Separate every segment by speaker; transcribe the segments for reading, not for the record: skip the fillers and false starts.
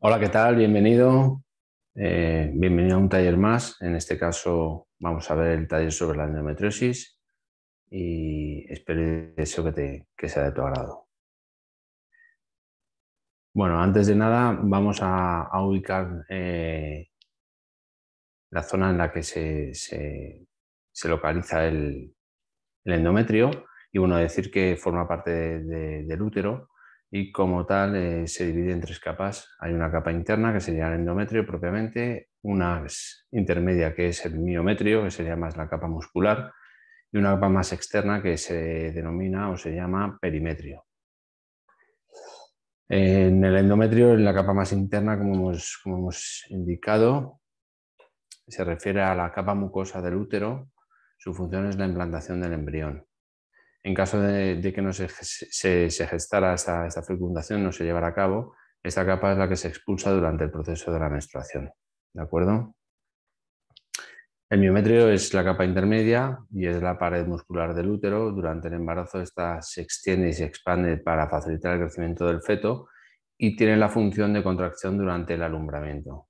Speaker 1: Hola, ¿qué tal? Bienvenido. Bienvenido a un taller más. En este caso vamos a ver el taller sobre la endometriosis y espero y deseo que sea de tu agrado. Bueno, antes de nada vamos a ubicar la zona en la que se localiza el endometrio y bueno, decir que forma parte del útero y como tal se divide en tres capas. Hay una capa interna que sería el endometrio propiamente, una intermedia que es el miometrio, que sería más la capa muscular, y una capa más externa que se denomina o se llama perimetrio. En el endometrio, en la capa más interna, como hemos indicado, se refiere a la capa mucosa del útero. Su función es la implantación del embrión. En caso de que no se gestara esta fecundación, no se llevara a cabo, esta capa es la que se expulsa durante el proceso de la menstruación. ¿De acuerdo? El miometrio es la capa intermedia y es la pared muscular del útero. Durante el embarazo esta se extiende y se expande para facilitar el crecimiento del feto y tiene la función de contracción durante el alumbramiento.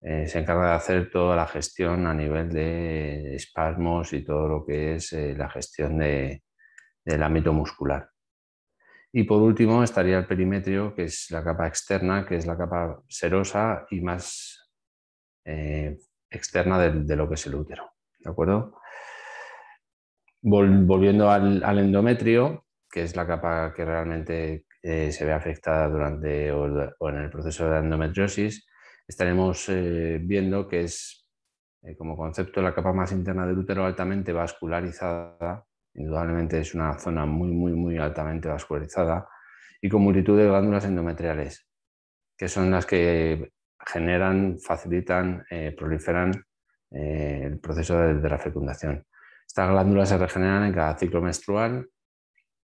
Speaker 1: Se encarga de hacer toda la gestión a nivel de espasmos y todo lo que es la gestión del ámbito muscular. Y por último estaría el perimetrio, que es la capa externa, que es la capa serosa y más externa de lo que es el útero. ¿De acuerdo? Volviendo al endometrio, que es la capa que realmente se ve afectada durante o en el proceso de la endometriosis, estaremos viendo que es, como concepto, la capa más interna del útero altamente vascularizada. Indudablemente es una zona muy altamente vascularizada y con multitud de glándulas endometriales, que son las que generan, facilitan, proliferan el proceso de la fecundación. Estas glándulas se regeneran en cada ciclo menstrual,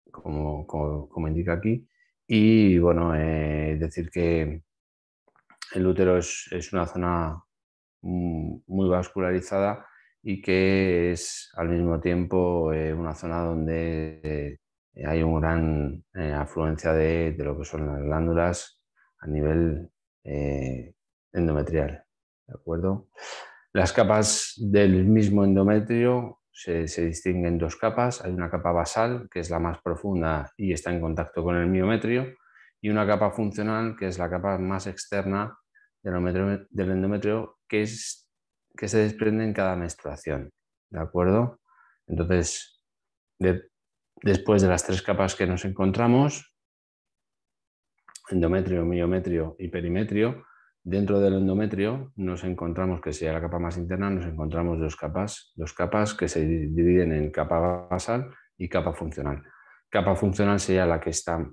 Speaker 1: como indica aquí, y bueno, decir que el útero es una zona muy vascularizada y que es al mismo tiempo una zona donde hay una gran afluencia de lo que son las glándulas a nivel endometrial. ¿De acuerdo? Las capas del mismo endometrio se distinguen en dos capas. Hay una capa basal, que es la más profunda y está en contacto con el miometrio, y una capa funcional, que es la capa más externa del endometrio, que se desprende en cada menstruación. ¿De acuerdo? Entonces, después de las tres capas que nos encontramos, endometrio, miometrio y perimetrio, dentro del endometrio nos encontramos, que sería la capa más interna, nos encontramos dos capas que se dividen en capa basal y capa funcional. Capa funcional sería la que está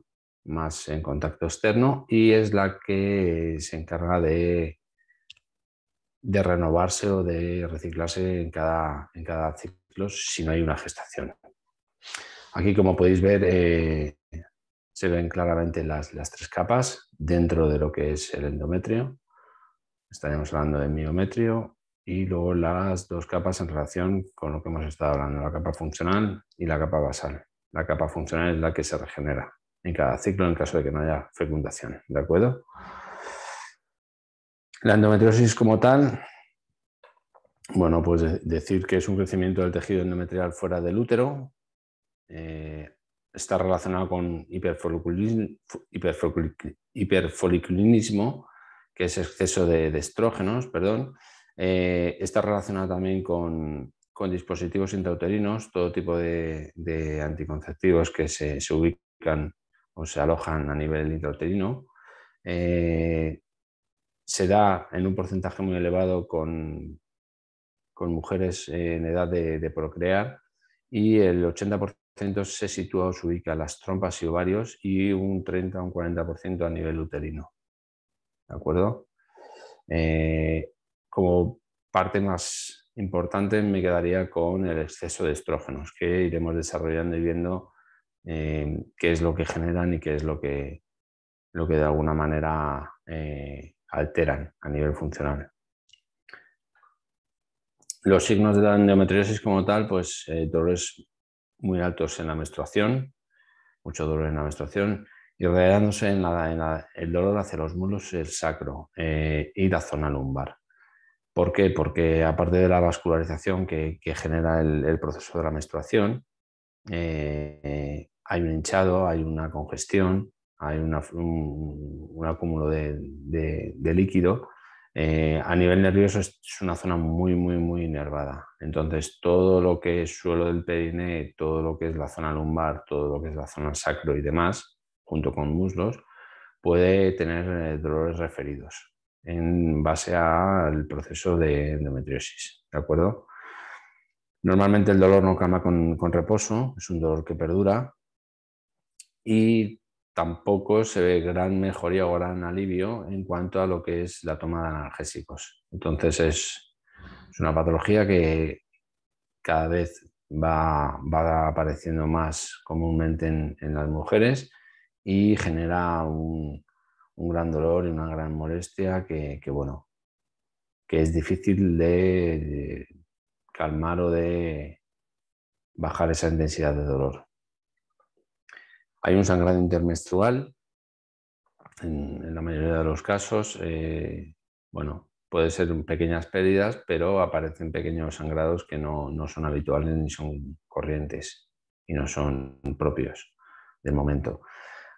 Speaker 1: más en contacto externo y es la que se encarga de renovarse o de reciclarse en cada ciclo si no hay una gestación. Aquí, como podéis ver, se ven claramente las tres capas dentro de lo que es el endometrio. Estaríamos hablando de miometrio y luego las dos capas en relación con lo que hemos estado hablando, la capa funcional y la capa basal. La capa funcional es la que se regenera en cada ciclo en caso de que no haya fecundación. ¿De acuerdo? La endometriosis como tal, bueno, pues decir que es un crecimiento del tejido endometrial fuera del útero. Está relacionado con hiperfoliculinismo, que es exceso de estrógenos, perdón. Está relacionado también con dispositivos intrauterinos, todo tipo de anticonceptivos que se ubican o se alojan a nivel intrauterino. Se da en un porcentaje muy elevado con mujeres en edad de procrear y el 80% se sitúa o se ubica en las trompas y ovarios y un 30 o un 40% a nivel uterino. ¿De acuerdo? Como parte más importante me quedaría con el exceso de estrógenos, que iremos desarrollando y viendo qué es lo que generan y qué es lo que de alguna manera alteran a nivel funcional. Los signos de la endometriosis como tal, pues dolores muy altos en la menstruación, mucho dolor en la menstruación, irradiándose el dolor hacia los muslos, el sacro y la zona lumbar. ¿Por qué? Porque aparte de la vascularización que genera el proceso de la menstruación, hay un hinchado, hay una congestión, hay un acúmulo de líquido. A nivel nervioso es una zona muy, muy, muy inervada. Entonces, todo lo que es suelo del perine, todo lo que es la zona lumbar, todo lo que es la zona sacro y demás, junto con muslos, puede tener dolores referidos en base al proceso de endometriosis. ¿De acuerdo? Normalmente el dolor no calma con reposo, es un dolor que perdura y tampoco se ve gran mejoría o gran alivio en cuanto a lo que es la toma de analgésicos. Entonces es una patología que cada vez va apareciendo más comúnmente en las mujeres y genera un gran dolor y una gran molestia bueno, que es difícil de calmar o de bajar esa intensidad de dolor. Hay un sangrado intermenstrual en la mayoría de los casos. Bueno, puede ser pequeñas pérdidas, pero aparecen pequeños sangrados que no son habituales ni son corrientes y no son propios del momento.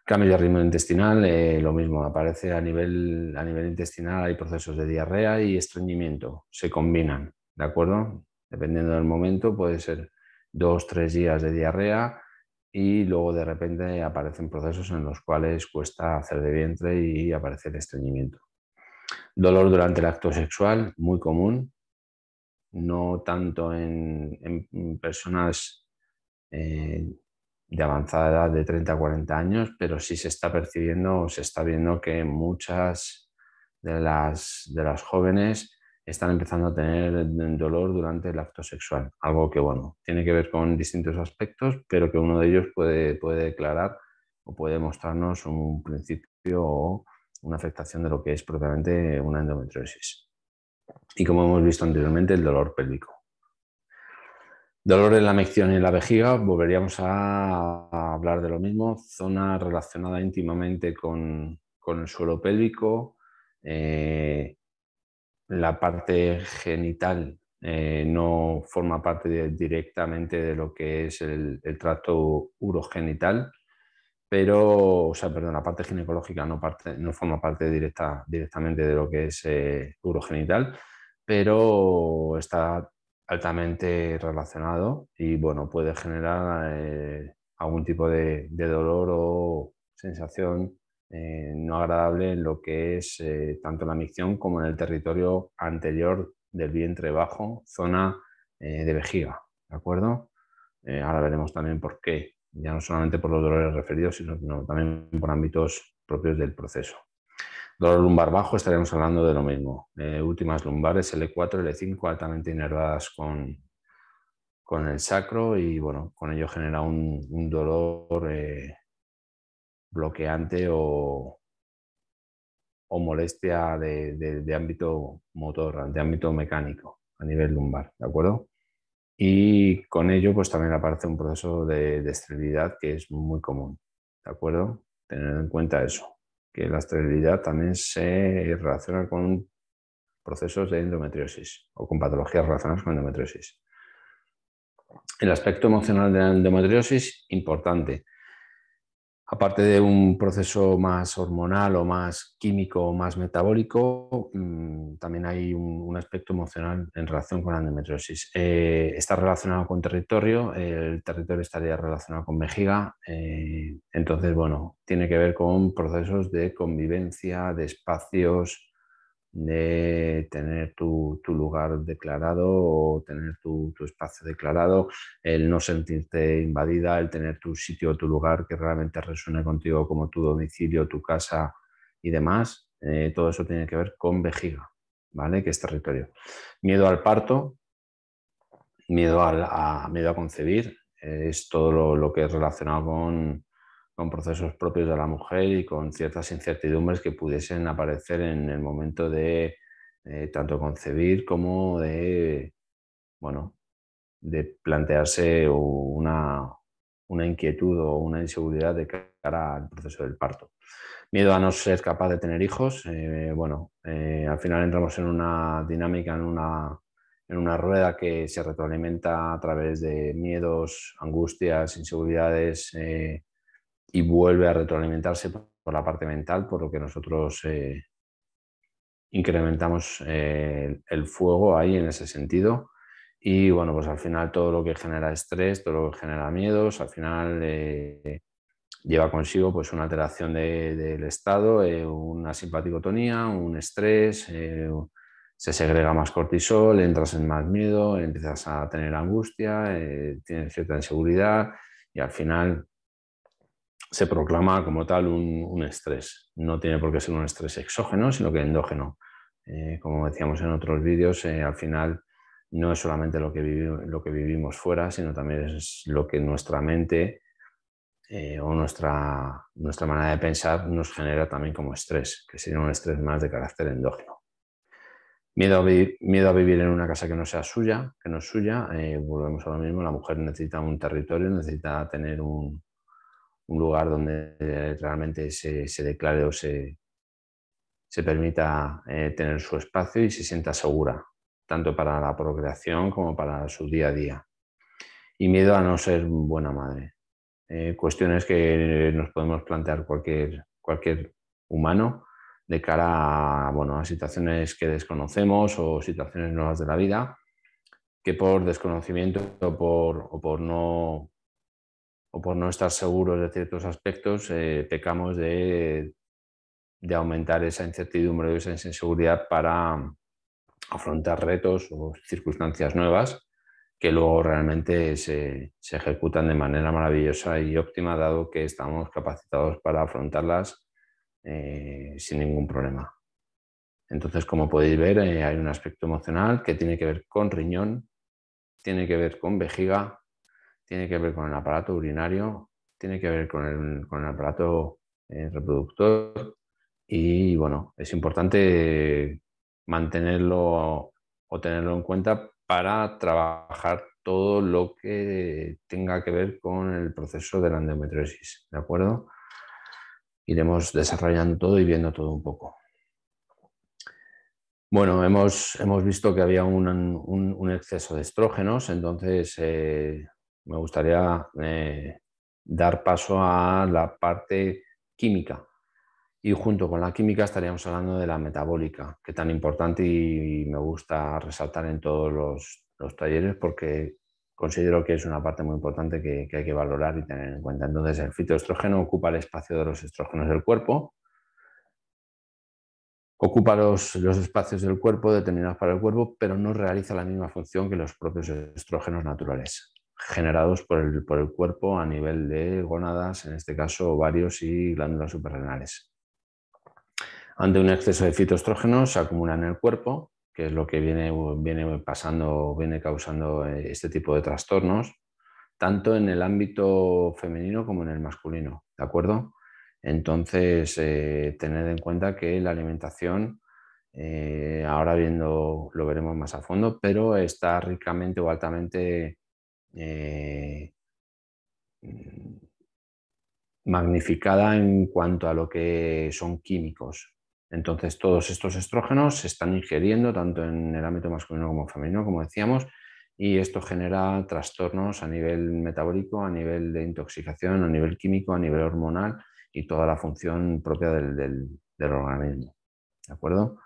Speaker 1: Cambio de ritmo intestinal, lo mismo, aparece a nivel intestinal, hay procesos de diarrea y estreñimiento, se combinan, ¿de acuerdo? Dependiendo del momento, puede ser 2 o 3 días de diarrea y luego de repente aparecen procesos en los cuales cuesta hacer de vientre y aparece el estreñimiento. Dolor durante el acto sexual, muy común, no tanto en personas de avanzada edad de 30 a 40 años, pero sí se está percibiendo o se está viendo que muchas de las jóvenes están empezando a tener dolor durante el acto sexual, algo que bueno, tiene que ver con distintos aspectos, pero que uno de ellos puede declarar o puede mostrarnos un principio o una afectación de lo que es propiamente una endometriosis. Y como hemos visto anteriormente, el dolor pélvico. Dolor en la mección y en la vejiga, volveríamos a hablar de lo mismo, zona relacionada íntimamente con el suelo pélvico. La parte genital no forma parte directamente de lo que es el tracto urogenital, pero, o sea, perdón, la parte ginecológica no forma parte directamente de lo que es urogenital, pero está altamente relacionado y, bueno, puede generar algún tipo de dolor o sensación no agradable en lo que es tanto la micción como en el territorio anterior del vientre bajo, zona de vejiga, ¿de acuerdo? Ahora veremos también por qué, ya no solamente por los dolores referidos, sino también por ámbitos propios del proceso. Dolor lumbar bajo, estaríamos hablando de lo mismo. Últimas lumbares, L4, L5, altamente inervadas con el sacro y, bueno, con ello genera un dolor bloqueante o molestia de ámbito motor, de ámbito mecánico a nivel lumbar, ¿de acuerdo? Y con ello pues también aparece un proceso de esterilidad que es muy común, ¿de acuerdo? Tener en cuenta eso, que la esterilidad también se relaciona con procesos de endometriosis o con patologías relacionadas con endometriosis. El aspecto emocional de la endometriosis, importante. Aparte de un proceso más hormonal o más químico o más metabólico, también hay un aspecto emocional en relación con la endometriosis. Está relacionado con territorio, el territorio estaría relacionado con vejiga, entonces, bueno, tiene que ver con procesos de convivencia, de espacios, de tener tu lugar declarado o tener tu espacio declarado, el no sentirte invadida, el tener tu sitio o tu lugar que realmente resuene contigo como tu domicilio, tu casa y demás. Todo eso tiene que ver con vejiga, ¿vale? Que es territorio. Miedo al parto, miedo a concebir, es todo lo que es relacionado con procesos propios de la mujer y con ciertas incertidumbres que pudiesen aparecer en el momento de tanto concebir como de, bueno, de plantearse una inquietud o una inseguridad de cara al proceso del parto. Miedo a no ser capaz de tener hijos. Al final entramos en una dinámica, en una rueda que se retroalimenta a través de miedos, angustias, inseguridades, y vuelve a retroalimentarse por la parte mental, por lo que nosotros incrementamos el fuego ahí en ese sentido. Y bueno, pues al final todo lo que genera estrés, todo lo que genera miedos, al final lleva consigo pues una alteración del estado, una simpaticotonía, un estrés, se segrega más cortisol, entras en más miedo, empiezas a tener angustia, tienes cierta inseguridad y al final se proclama como tal un estrés. No tiene por qué ser un estrés exógeno, sino que endógeno. Como decíamos en otros vídeos, al final no es solamente lo que vivimos fuera, sino también es lo que nuestra mente o nuestra manera de pensar nos genera también como estrés, que sería un estrés más de carácter endógeno. Miedo a vivir en una casa que no sea suya, que no es suya. Volvemos a lo mismo, la mujer necesita un territorio, necesita tener un lugar donde realmente se declare o se permita tener su espacio y se sienta segura, tanto para la procreación como para su día a día. Y miedo a no ser buena madre. Cuestiones que nos podemos plantear cualquier humano de cara a, bueno, a situaciones que desconocemos o situaciones nuevas de la vida, que por desconocimiento o por no estar seguros de ciertos aspectos, pecamos de aumentar esa incertidumbre o esa inseguridad para afrontar retos o circunstancias nuevas que luego realmente se ejecutan de manera maravillosa y óptima, dado que estamos capacitados para afrontarlas sin ningún problema. Entonces, como podéis ver, hay un aspecto emocional que tiene que ver con riñón, tiene que ver con vejiga, tiene que ver con el aparato urinario, tiene que ver con el aparato reproductor y bueno, es importante mantenerlo o tenerlo en cuenta para trabajar todo lo que tenga que ver con el proceso de la endometriosis, ¿de acuerdo? Iremos desarrollando todo y viendo todo un poco. Bueno, hemos visto que había un exceso de estrógenos, entonces me gustaría dar paso a la parte química. Y junto con la química estaríamos hablando de la metabólica, que es tan importante y me gusta resaltar en todos los talleres porque considero que es una parte muy importante que hay que valorar y tener en cuenta. Entonces, el fitoestrógeno ocupa el espacio de los estrógenos del cuerpo. Ocupa los espacios del cuerpo determinados para el cuerpo, pero no realiza la misma función que los propios estrógenos naturales, generados por el cuerpo a nivel de gónadas, en este caso ovarios y glándulas suprarrenales. Ante un exceso de fitoestrógenos se acumula en el cuerpo, que es lo que viene pasando, viene causando este tipo de trastornos, tanto en el ámbito femenino como en el masculino, ¿de acuerdo? Entonces, tened en cuenta que la alimentación, ahora lo veremos más a fondo, pero está ricamente o altamente eh, magnificada en cuanto a lo que son químicos. Entonces, todos estos estrógenos se están ingiriendo tanto en el ámbito masculino como femenino, como decíamos, y esto genera trastornos a nivel metabólico, a nivel de intoxicación, a nivel químico, a nivel hormonal y toda la función propia del organismo. ¿De acuerdo?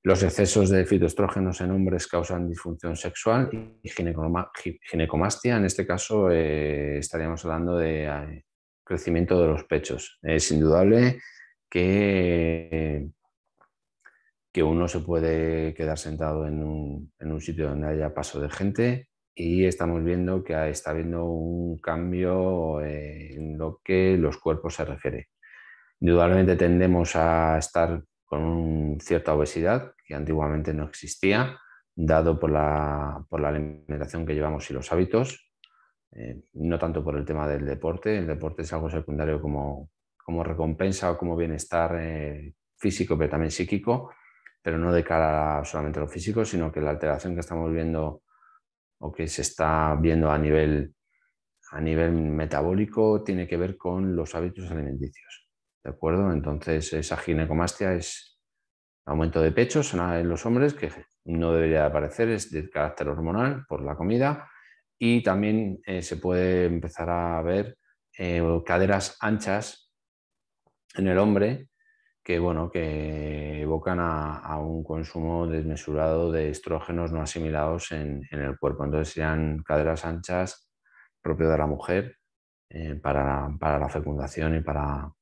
Speaker 1: Los excesos de fitoestrógenos en hombres causan disfunción sexual y ginecomastia. En este caso, estaríamos hablando de crecimiento de los pechos. Es indudable que uno se puede quedar sentado en un sitio donde haya paso de gente y estamos viendo que está habiendo un cambio en lo que los cuerpos se refiere. Indudablemente tendemos a estar con cierta obesidad que antiguamente no existía, dado por la alimentación que llevamos y los hábitos, no tanto por el tema del deporte. El deporte es algo secundario como recompensa o como bienestar físico, pero también psíquico, pero no de cara solamente a lo físico, sino que la alteración que estamos viendo o que se está viendo a nivel metabólico tiene que ver con los hábitos alimenticios, ¿de acuerdo? Entonces esa ginecomastia es aumento de pechos en los hombres, que no debería aparecer, es de carácter hormonal por la comida, y también se puede empezar a ver caderas anchas en el hombre que, bueno, que evocan a un consumo desmesurado de estrógenos no asimilados en el cuerpo. Entonces serían caderas anchas propio de la mujer para la fecundación y para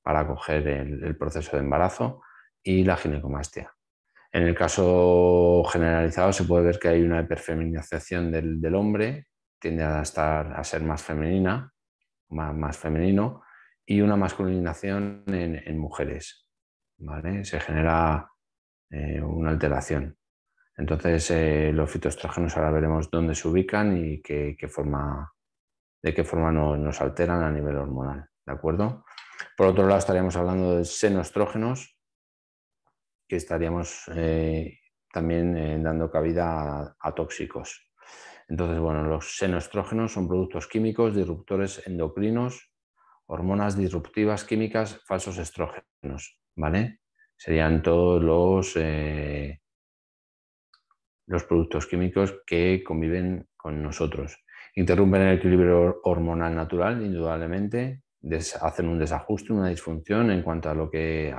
Speaker 1: acoger el proceso de embarazo y la ginecomastia. En el caso generalizado se puede ver que hay una hiperfeminización del hombre, tiende a ser más femenina, más femenino, y una masculinización en mujeres, ¿vale? Se genera una alteración. Entonces, los fitoestrógenos ahora veremos dónde se ubican y de qué forma nos alteran a nivel hormonal, ¿de acuerdo? Por otro lado, estaríamos hablando de senoestrógenos, que estaríamos también dando cabida a tóxicos. Entonces, bueno, los senoestrógenos son productos químicos disruptores endocrinos, hormonas disruptivas químicas, falsos estrógenos, ¿vale? Serían todos los productos químicos que conviven con nosotros. Interrumpen el equilibrio hormonal natural, indudablemente, hacen un desajuste, una disfunción en cuanto a lo que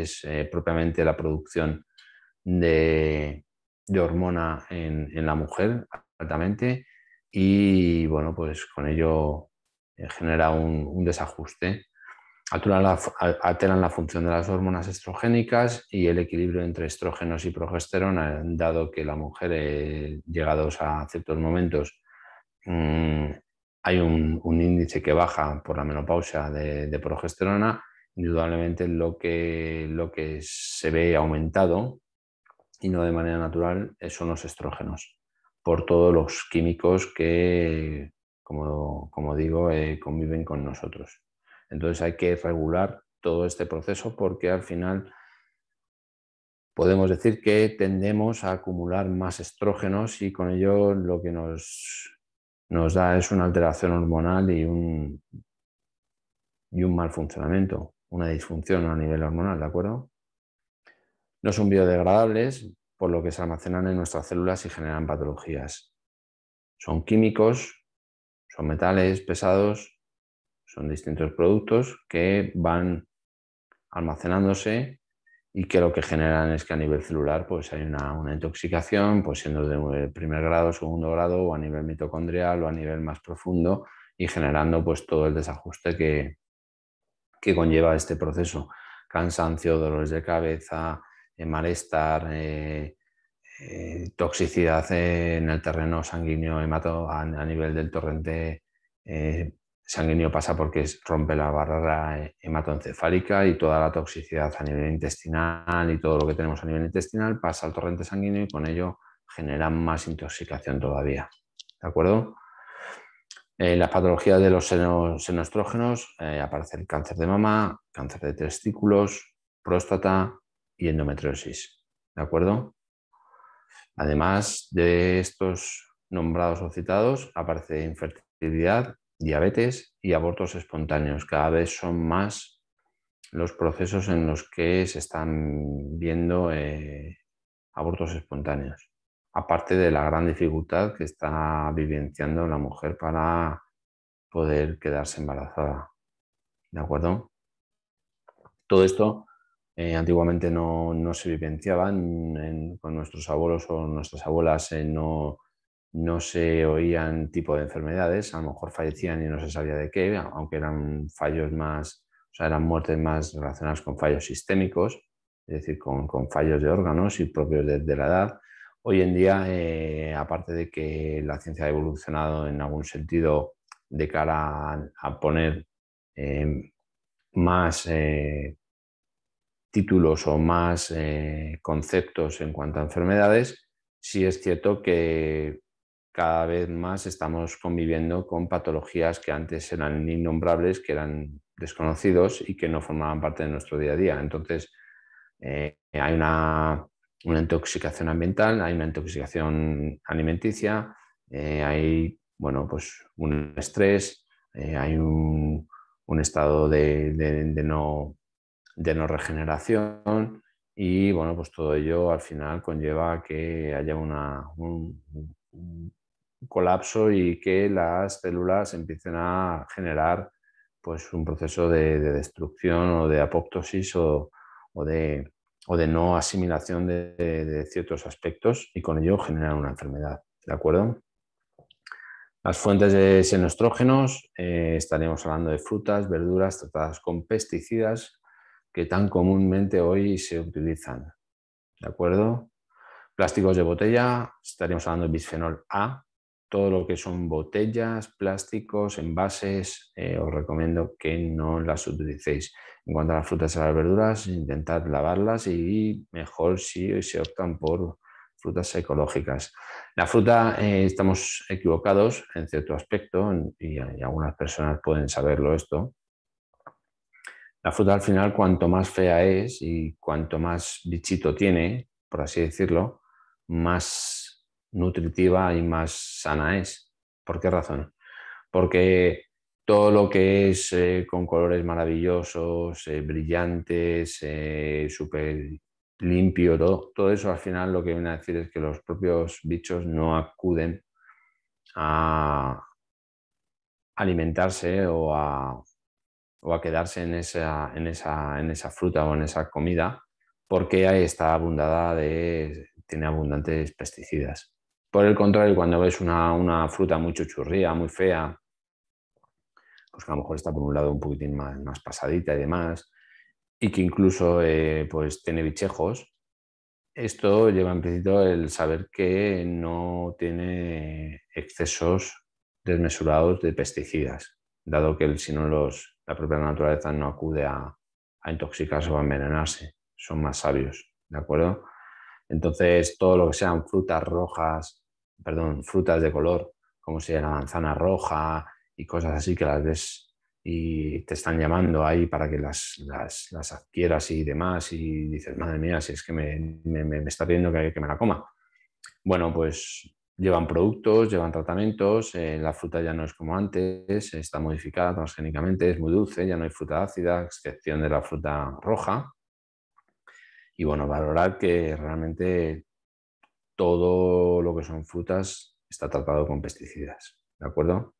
Speaker 1: es propiamente la producción de hormona en la mujer, altamente, y bueno, pues con ello genera un desajuste. Alteran la función de las hormonas estrogénicas y el equilibrio entre estrógenos y progesterona, dado que la mujer, llegados a ciertos momentos, hay un índice que baja por la menopausia de progesterona. Indudablemente lo que se ve aumentado, y no de manera natural, son los estrógenos, por todos los químicos que, como digo, conviven con nosotros. Entonces hay que regular todo este proceso porque al final podemos decir que tendemos a acumular más estrógenos y con ello lo que nos da es una alteración hormonal y un mal funcionamiento, una disfunción a nivel hormonal, ¿de acuerdo? No son biodegradables, por lo que se almacenan en nuestras células y generan patologías. Son químicos, son metales pesados, son distintos productos que van almacenándose y que lo que generan es que a nivel celular pues hay una intoxicación, pues siendo de primer grado, segundo grado, o a nivel mitocondrial o a nivel más profundo, y generando pues todo el desajuste que conlleva este proceso. Cansancio, dolores de cabeza, malestar, toxicidad en el terreno sanguíneo, a nivel del torrente sanguíneo pasa porque rompe la barrera hematoencefálica, y toda la toxicidad a nivel intestinal y todo lo que tenemos a nivel intestinal pasa al torrente sanguíneo y con ello genera más intoxicación todavía. ¿De acuerdo? Las patologías de los senoestrógenos aparece el cáncer de mama, cáncer de testículos, próstata y endometriosis. ¿De acuerdo? Además de estos nombrados o citados, aparece infertilidad, diabetes y abortos espontáneos. Cada vez son más los procesos en los que se están viendo abortos espontáneos, aparte de la gran dificultad que está vivenciando la mujer para poder quedarse embarazada. ¿De acuerdo? Todo esto antiguamente no se vivenciaba con nuestros abuelos o nuestras abuelas, no se oían tipo de enfermedades, a lo mejor fallecían y no se sabía de qué, aunque eran fallos más, o sea, eran muertes más relacionadas con fallos sistémicos, es decir, con fallos de órganos y propios de la edad. Hoy en día, aparte de que la ciencia ha evolucionado en algún sentido de cara a poner más títulos o más conceptos en cuanto a enfermedades, sí es cierto que cada vez más estamos conviviendo con patologías que antes eran innombrables, que eran desconocidos y que no formaban parte de nuestro día a día. Entonces, hay una intoxicación ambiental, hay una intoxicación alimenticia, hay bueno, pues un estrés, hay un estado de no regeneración y bueno, pues todo ello al final conlleva que haya un colapso y que las células empiecen a generar pues un proceso de destrucción o de apoptosis o de, o de no asimilación de ciertos aspectos y con ello generan una enfermedad, ¿de acuerdo? Las fuentes de xenoestrógenos, estaríamos hablando de frutas, verduras tratadas con pesticidas que tan comúnmente hoy se utilizan, ¿de acuerdo? Plásticos de botella, estaríamos hablando de bisfenol A, todo lo que son botellas, plásticos, envases, os recomiendo que no las utilicéis. En cuanto a las frutas y las verduras, intentad lavarlas y mejor si se optan por frutas ecológicas. La fruta, estamos equivocados en cierto aspecto y algunas personas pueden saberlo esto. La fruta al final, cuanto más fea es y cuanto más bichito tiene, por así decirlo, más nutritiva y más sana es. ¿Por qué razón? Porque todo lo que es con colores maravillosos, brillantes, súper limpio, todo eso al final lo que viene a decir es que los propios bichos no acuden a alimentarse o a quedarse en esa fruta o en esa comida porque ahí está tiene abundantes pesticidas. Por el contrario, cuando ves una fruta muy chuchurría, muy fea, pues que a lo mejor está por un lado un poquitín más pasadita y demás, y que incluso pues tiene bichejos, esto lleva implícito el saber que no tiene excesos desmesurados de pesticidas, dado que si no la propia naturaleza no acude a intoxicarse o a envenenarse, son más sabios, ¿de acuerdo? Entonces, todo lo que sean frutas rojas, perdón, frutas de color, como sea la manzana roja y cosas así que las ves y te están llamando ahí para que las adquieras y demás y dices, madre mía, si es que me está pidiendo que me la coma. Bueno, pues llevan productos, llevan tratamientos, la fruta ya no es como antes, está modificada transgénicamente, es muy dulce, ya no hay fruta ácida, a excepción de la fruta roja. Y bueno, valorar que realmente todo lo que son frutas está tratado con pesticidas, ¿de acuerdo?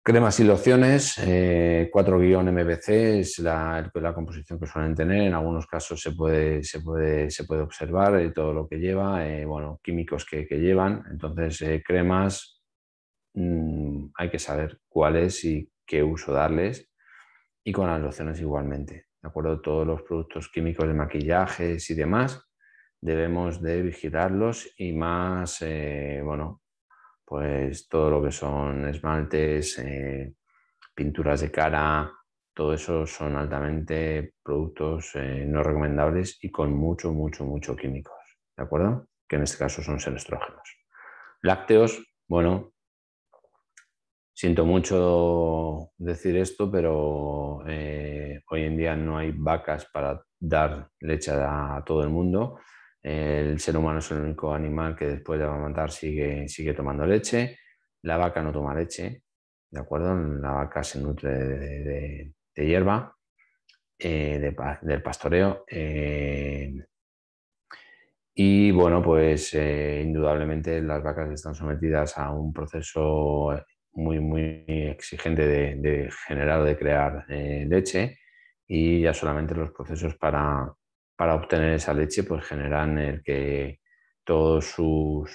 Speaker 1: Cremas y lociones, 4-MBC es la composición que suelen tener. En algunos casos se puede observar todo lo que lleva, bueno, químicos que llevan. Entonces, cremas, hay que saber cuáles y qué uso darles. Y con las lociones igualmente, ¿de acuerdo? Todos los productos químicos de maquillajes y demás debemos de vigilarlos y más, bueno, pues todo lo que son esmaltes, pinturas de cara, todo eso son altamente productos no recomendables y con mucho químicos, ¿de acuerdo? Que en este caso son estrógenos. Lácteos, bueno, siento mucho decir esto, pero hoy en día no hay vacas para dar leche a todo el mundo. El ser humano es el único animal que después de amamantar sigue tomando leche. La vaca no toma leche, ¿de acuerdo? La vaca se nutre de hierba, del pastoreo. Y bueno, pues indudablemente las vacas están sometidas a un proceso muy exigente de generar o de crear leche y ya solamente los procesos para obtener esa leche pues generan el que todas sus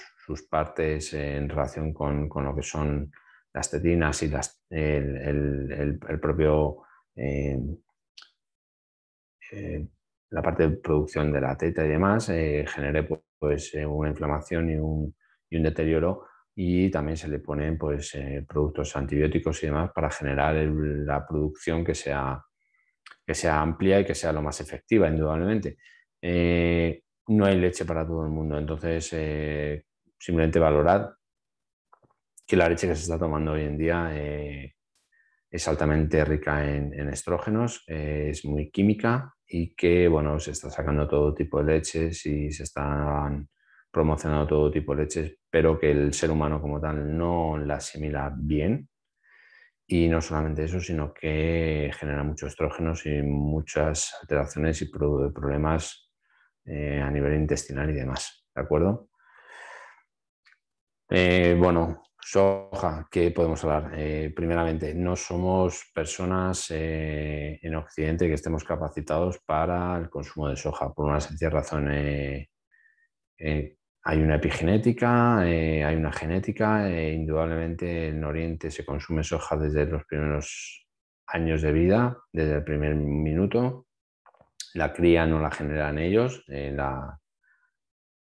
Speaker 1: partes en relación con lo que son las tetinas y el propio eh, eh, la parte de producción de la teta y demás, genere pues, una inflamación y un deterioro y también se le ponen pues, productos antibióticos y demás para generar la producción que sea amplia y que sea lo más efectiva, indudablemente. No hay leche para todo el mundo, entonces simplemente valorad que la leche que se está tomando hoy en día es altamente rica en estrógenos, es muy química y que bueno, se está sacando todo tipo de leches y se están promocionado todo tipo de leches, pero que el ser humano como tal no la asimila bien. Y no solamente eso, sino que genera muchos estrógenos y muchas alteraciones y problemas a nivel intestinal y demás. ¿De acuerdo? Bueno, soja, ¿qué podemos hablar? Primeramente, no somos personas en Occidente que estemos capacitados para el consumo de soja, por una sencilla razón. Hay una epigenética, hay una genética, indudablemente en Oriente se consume soja desde los primeros años de vida, desde el primer minuto. La cría no la generan ellos, la,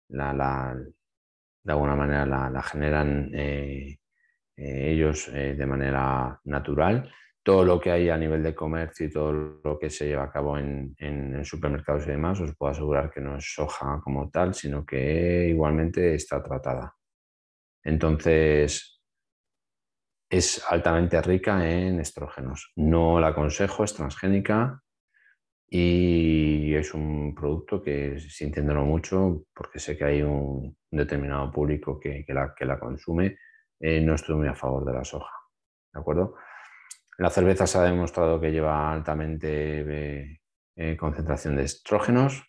Speaker 1: la- de alguna manera la generan ellos de manera natural. Todo lo que hay a nivel de comercio y todo lo que se lleva a cabo en supermercados y demás, os puedo asegurar que no es soja como tal, sino que igualmente está tratada. Entonces, es altamente rica en estrógenos. No la aconsejo, es transgénica y es un producto que, sintiéndolo mucho, porque sé que hay un determinado público que la consume, no estoy muy a favor de la soja. ¿De acuerdo? La cerveza se ha demostrado que lleva altamente concentración de estrógenos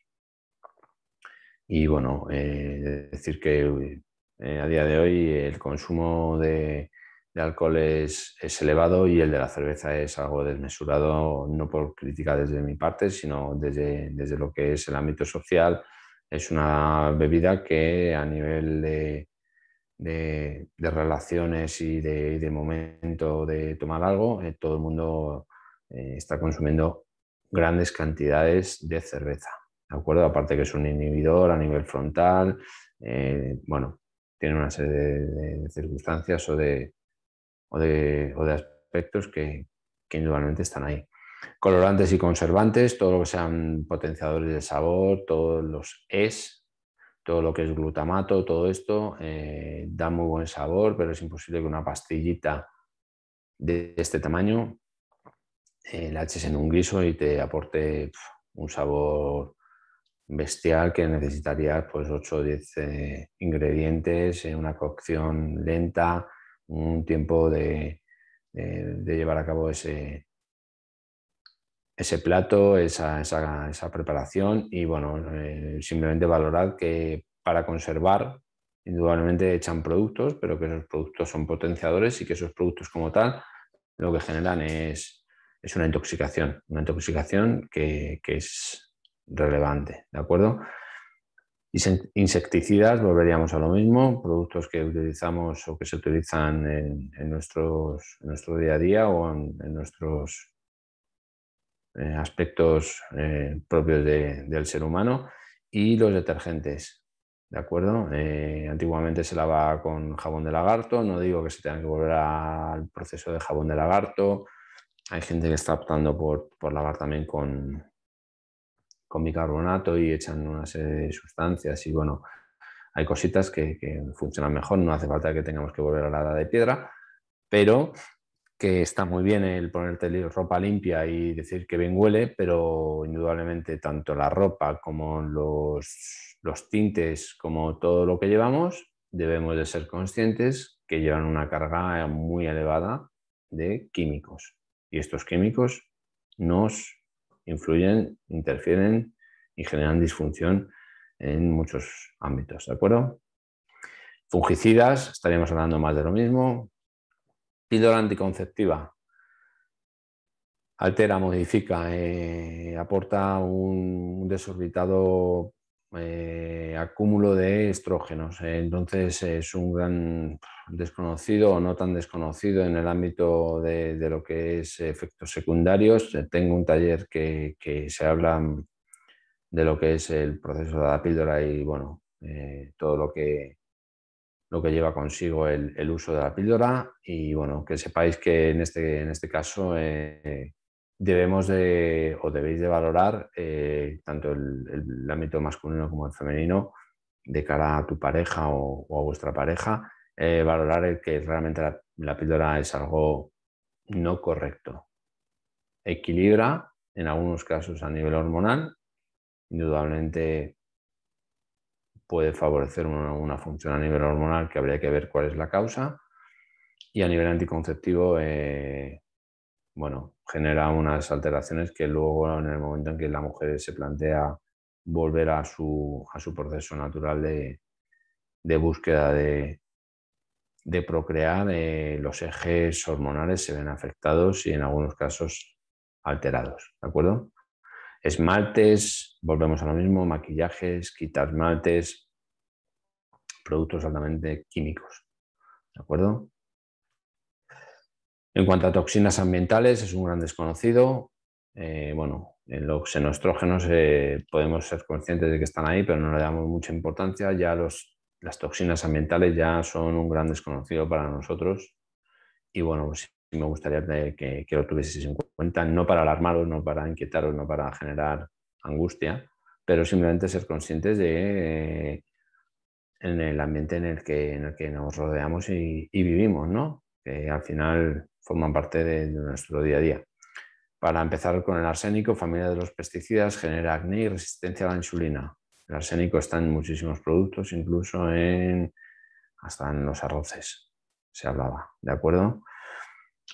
Speaker 1: y bueno, decir que a día de hoy el consumo de alcohol es elevado y el de la cerveza es algo desmesurado, no por crítica desde mi parte, sino desde lo que es el ámbito social. Es una bebida que a nivel de relaciones y de momento de tomar algo, todo el mundo está consumiendo grandes cantidades de cerveza, ¿de acuerdo? Aparte que es un inhibidor a nivel frontal, bueno, tiene una serie de circunstancias o de aspectos que indudablemente están ahí. Colorantes y conservantes, todo lo que sean potenciadores de sabor, todos los todo lo que es glutamato, todo esto da muy buen sabor, pero es imposible que una pastillita de este tamaño la eches en un guiso y te aporte un sabor bestial que necesitarías pues 8 o 10 ingredientes, una cocción lenta, un tiempo de llevar a cabo ese plato, esa preparación y bueno, simplemente valorar que para conservar indudablemente echan productos, pero que esos productos son potenciadores y que esos productos como tal lo que generan es una intoxicación que es relevante, ¿de acuerdo? Insecticidas, volveríamos a lo mismo, productos que utilizamos o que se utilizan en nuestro día a día o en nuestros aspectos propios del ser humano y los detergentes, ¿de acuerdo? Antiguamente se lavaba con jabón de lagarto, no digo que se tenga que volver al proceso de jabón de lagarto, hay gente que está optando por lavar también con bicarbonato y echan una serie de sustancias y bueno, hay cositas que funcionan mejor, no hace falta que tengamos que volver a la edad de piedra, pero que está muy bien el ponerte ropa limpia y decir que bien huele, pero indudablemente tanto la ropa como los tintes, como todo lo que llevamos, debemos de ser conscientes que llevan una carga muy elevada de químicos. Y estos químicos nos influyen, interfieren y generan disfunción en muchos ámbitos, ¿de acuerdo? Fungicidas, estaríamos hablando más de lo mismo. Píldora anticonceptiva. Altera, modifica, aporta un desorbitado acúmulo de estrógenos. Entonces es un gran desconocido o no tan desconocido en el ámbito de lo que es efectos secundarios. Tengo un taller que se habla de lo que es el proceso de la píldora y bueno, todo lo que lleva consigo el uso de la píldora y bueno, que sepáis que en este caso debemos o debéis de valorar tanto el ámbito masculino como el femenino de cara a tu pareja o a vuestra pareja, valorar el que realmente la píldora es algo no correcto. Equilibra en algunos casos a nivel hormonal, indudablemente puede favorecer una función a nivel hormonal que habría que ver cuál es la causa. Y a nivel anticonceptivo, bueno, genera unas alteraciones que luego, en el momento en que la mujer se plantea volver a su proceso natural de búsqueda de procrear, los ejes hormonales se ven afectados y en algunos casos alterados, ¿de acuerdo? Esmaltes, volvemos a lo mismo, maquillajes, quitar esmaltes, productos altamente químicos, ¿de acuerdo? En cuanto a toxinas ambientales, es un gran desconocido. Bueno, en los xenoestrógenos podemos ser conscientes de que están ahí, pero no le damos mucha importancia. Ya las toxinas ambientales ya son un gran desconocido para nosotros. Y bueno, pues sí me gustaría que lo tuvieseis en cuenta, no para alarmaros, no para inquietaros, no para generar angustia, pero simplemente ser conscientes de en el ambiente en el que nos rodeamos y vivimos, ¿no? Que al final forman parte de nuestro día a día. Para empezar con el arsénico, familia de los pesticidas, genera acné y resistencia a la insulina. El arsénico está en muchísimos productos, incluso hasta en los arroces, se hablaba, ¿de acuerdo?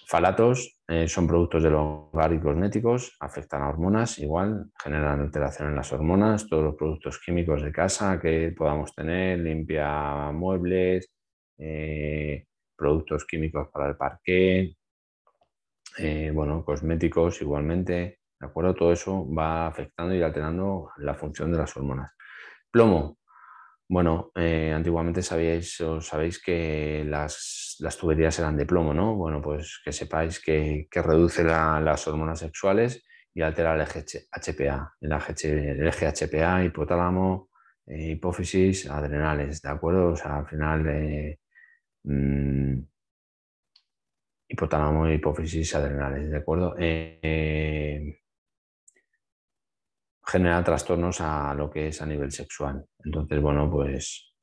Speaker 1: Falatos son productos del hogar y cosméticos, afectan a hormonas, igual, generan alteración en las hormonas, todos los productos químicos de casa que podamos tener, limpia muebles, productos químicos para el parqué, bueno, cosméticos igualmente, ¿de acuerdo? Todo eso va afectando y alterando la función de las hormonas. Plomo. Bueno, antiguamente sabéis que las tuberías eran de plomo, ¿no? Bueno, pues que sepáis que reduce las hormonas sexuales y altera el eje HPA, el eje HPA, hipotálamo, hipófisis, adrenales, ¿de acuerdo? O sea, al final, hipotálamo, hipófisis, adrenales, ¿de acuerdo? Genera trastornos a lo que es a nivel sexual. Entonces, bueno, pues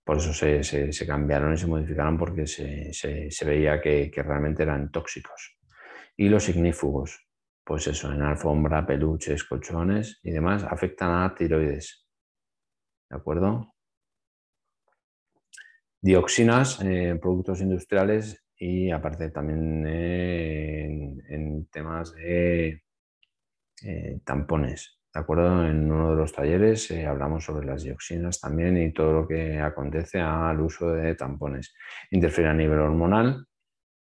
Speaker 1: por eso se cambiaron y se modificaron porque se veía que realmente eran tóxicos. Y los ignífugos, pues eso, en alfombra, peluches, colchones y demás, afectan a tiroides, ¿de acuerdo? Dioxinas en productos industriales y aparte también en temas de tampones. ¿De acuerdo? En uno de los talleres hablamos sobre las dioxinas también y todo lo que acontece al uso de tampones. Interfiere a nivel hormonal.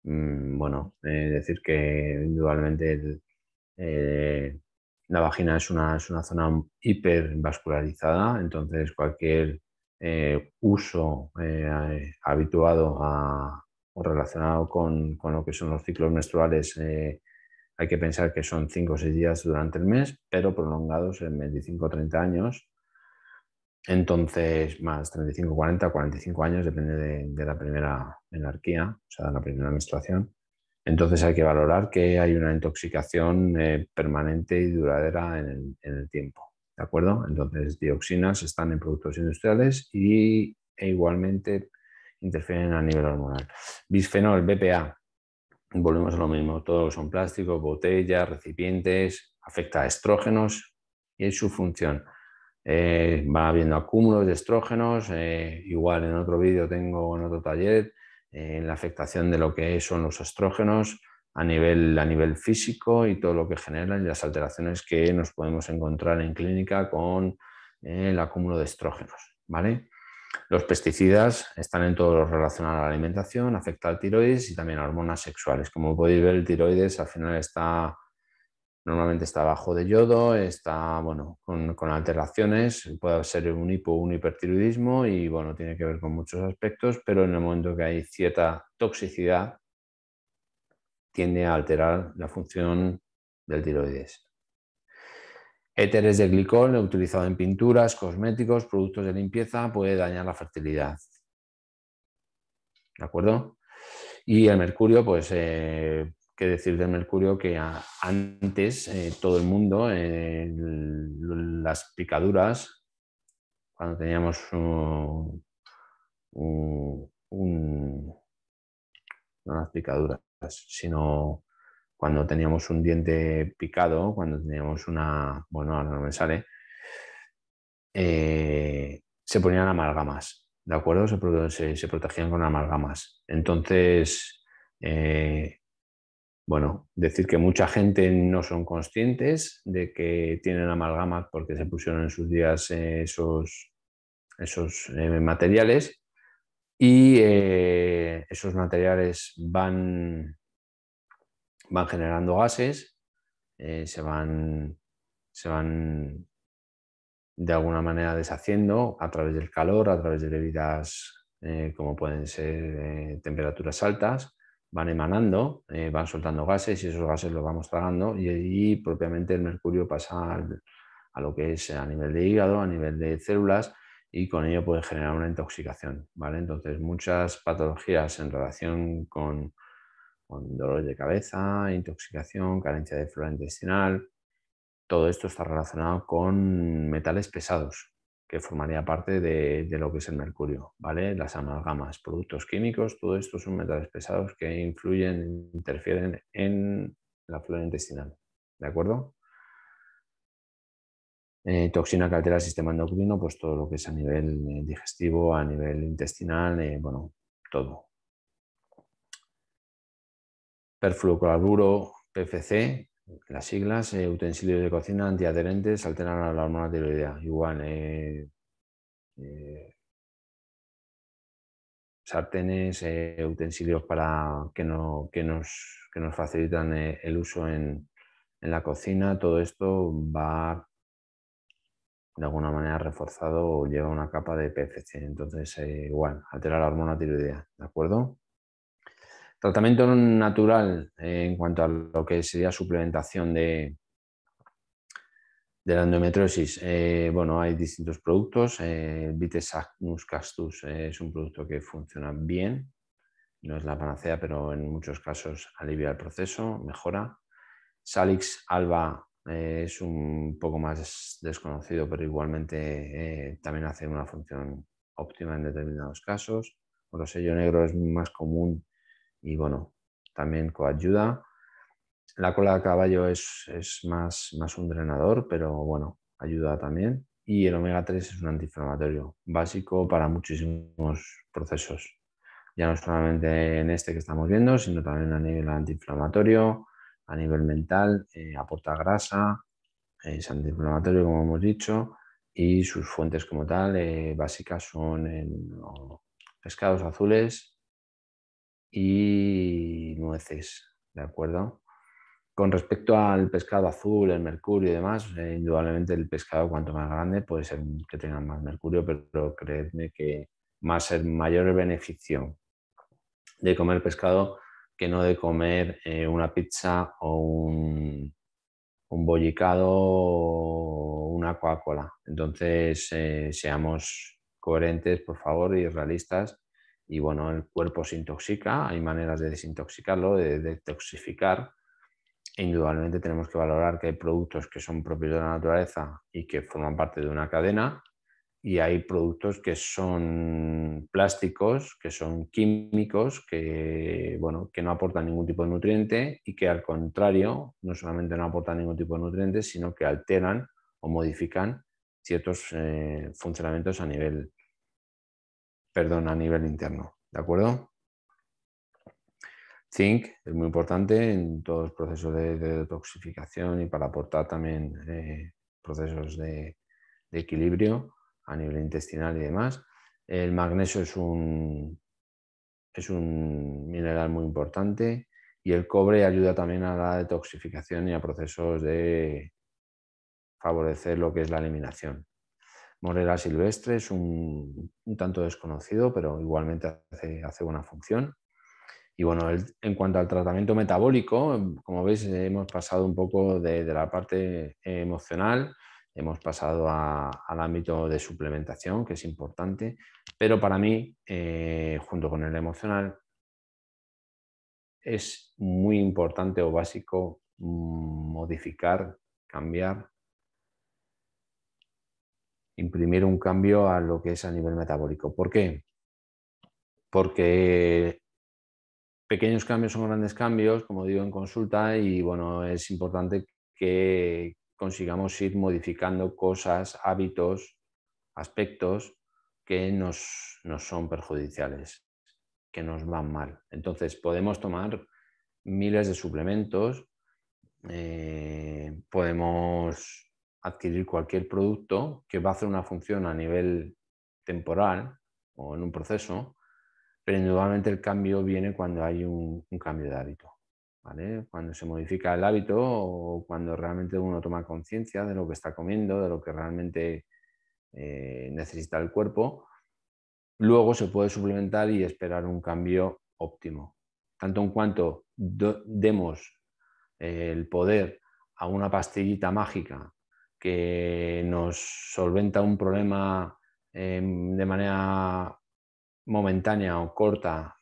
Speaker 1: Bueno, decir que indudablemente la vagina es una zona hipervascularizada, entonces cualquier uso habituado o relacionado con lo que son los ciclos menstruales, hay que pensar que son 5 o 6 días durante el mes, pero prolongados en 25 o 30 años. Entonces, más 35, 40, 45 años, depende de la primera menarquía, o sea, de la primera menstruación. Entonces hay que valorar que hay una intoxicación permanente y duradera en el tiempo, ¿de acuerdo? Entonces, dioxinas están en productos industriales e igualmente interfieren a nivel hormonal. Bisfenol, BPA, volvemos a lo mismo, todos son plásticos, botellas, recipientes, afecta a estrógenos y es su función. Va habiendo acúmulos de estrógenos, igual en otro vídeo tengo en otro taller, la afectación de lo que son los estrógenos a nivel físico y todo lo que generan y las alteraciones que nos podemos encontrar en clínica con el acúmulo de estrógenos, ¿vale? Los pesticidas están en todo lo relacionado a la alimentación, afecta al tiroides y también a hormonas sexuales. Como podéis ver, el tiroides al final normalmente está bajo de yodo, está bueno, con alteraciones, puede ser un hipo o un hipertiroidismo y bueno, tiene que ver con muchos aspectos, pero en el momento que hay cierta toxicidad, tiende a alterar la función del tiroides. Éteres de glicol utilizado en pinturas, cosméticos, productos de limpieza, puede dañar la fertilidad. ¿De acuerdo? Y el mercurio, pues, qué decir del mercurio, que antes todo el mundo, las picaduras, cuando teníamos no las picaduras, sino cuando teníamos un diente picado, cuando teníamos bueno, ahora no me sale, se ponían amalgamas, ¿de acuerdo? Se protegían con amalgamas. Entonces, bueno, decir que mucha gente no son conscientes de que tienen amalgamas porque se pusieron en sus días esos materiales y esos materiales van generando gases, se van de alguna manera deshaciendo a través del calor, a través de bebidas como pueden ser temperaturas altas, van emanando, van soltando gases y esos gases los vamos tragando y propiamente el mercurio pasa a lo que es a nivel de hígado, a nivel de células y con ello puede generar una intoxicación, ¿vale? Entonces muchas patologías en relación con dolores de cabeza, intoxicación, carencia de flora intestinal, todo esto está relacionado con metales pesados, que formaría parte de lo que es el mercurio, ¿vale? Las amalgamas, productos químicos, todo esto son metales pesados que influyen, interfieren en la flora intestinal, ¿de acuerdo? Toxina que altera el sistema endocrino, pues todo lo que es a nivel digestivo, a nivel intestinal, bueno, todo. Perfluorocarburo, PFC, las siglas, utensilios de cocina antiadherentes alteran a la hormona tiroidea. Igual, sartenes, utensilios para que nos facilitan el uso en la cocina, todo esto va de alguna manera reforzado o lleva una capa de PFC. Entonces, igual, altera la hormona tiroidea, ¿de acuerdo? Tratamiento natural en cuanto a lo que sería suplementación de la endometriosis. Bueno, hay distintos productos. Vites Acnus Castus es un producto que funciona bien. No es la panacea, pero en muchos casos alivia el proceso, mejora. Salix alba es un poco más desconocido, pero igualmente también hace una función óptima en determinados casos. Rosello negro es más común y bueno, también coayuda. La cola de caballo es más un drenador, pero bueno, ayuda también. Y el omega 3 es un antiinflamatorio básico para muchísimos procesos. Ya no solamente en este que estamos viendo, sino también a nivel antiinflamatorio, a nivel mental, aporta grasa, es antiinflamatorio como hemos dicho, y sus fuentes como tal básicas son pescados azules y nueces, ¿de acuerdo? Con respecto al pescado azul, el mercurio y demás, indudablemente el pescado cuanto más grande puede ser que tenga más mercurio, pero creedme que el mayor beneficio de comer pescado que no de comer una pizza o un bollicado o una Coca-Cola. Entonces, seamos coherentes, por favor, y realistas. Y bueno, el cuerpo se intoxica, hay maneras de desintoxicarlo, de detoxificar. E indudablemente tenemos que valorar que hay productos que son propios de la naturaleza y que forman parte de una cadena y hay productos que son plásticos, que son químicos, que, bueno, que no aportan ningún tipo de nutriente y que al contrario no solamente no aportan ningún tipo de nutrientes, sino que alteran o modifican ciertos funcionamientos a nivel, a nivel interno. ¿De acuerdo? Zinc es muy importante en todos los procesos de detoxificación y para aportar también procesos de equilibrio a nivel intestinal y demás. El magnesio es un mineral muy importante y el cobre ayuda también a la detoxificación y a procesos de favorecer lo que es la eliminación. Morera silvestre es un tanto desconocido, pero igualmente hace buena función. Y bueno, en cuanto al tratamiento metabólico, como veis, hemos pasado un poco de la parte emocional, hemos pasado al ámbito de suplementación, que es importante, pero para mí, junto con el emocional, es muy importante o básico modificar, cambiar, imprimir un cambio a lo que es a nivel metabólico. ¿Por qué? Porque pequeños cambios son grandes cambios, como digo en consulta, y bueno, es importante que consigamos ir modificando cosas, hábitos, aspectos que nos son perjudiciales, que nos van mal. Entonces podemos tomar miles de suplementos, podemos adquirir cualquier producto que va a hacer una función a nivel temporal o en un proceso, pero indudablemente el cambio viene cuando hay un cambio de hábito, ¿vale? Cuando se modifica el hábito o cuando realmente uno toma conciencia de lo que está comiendo, de lo que realmente necesita el cuerpo, luego se puede suplementar y esperar un cambio óptimo. Tanto en cuanto demos el poder a una pastillita mágica que nos solventa un problema de manera momentánea o corta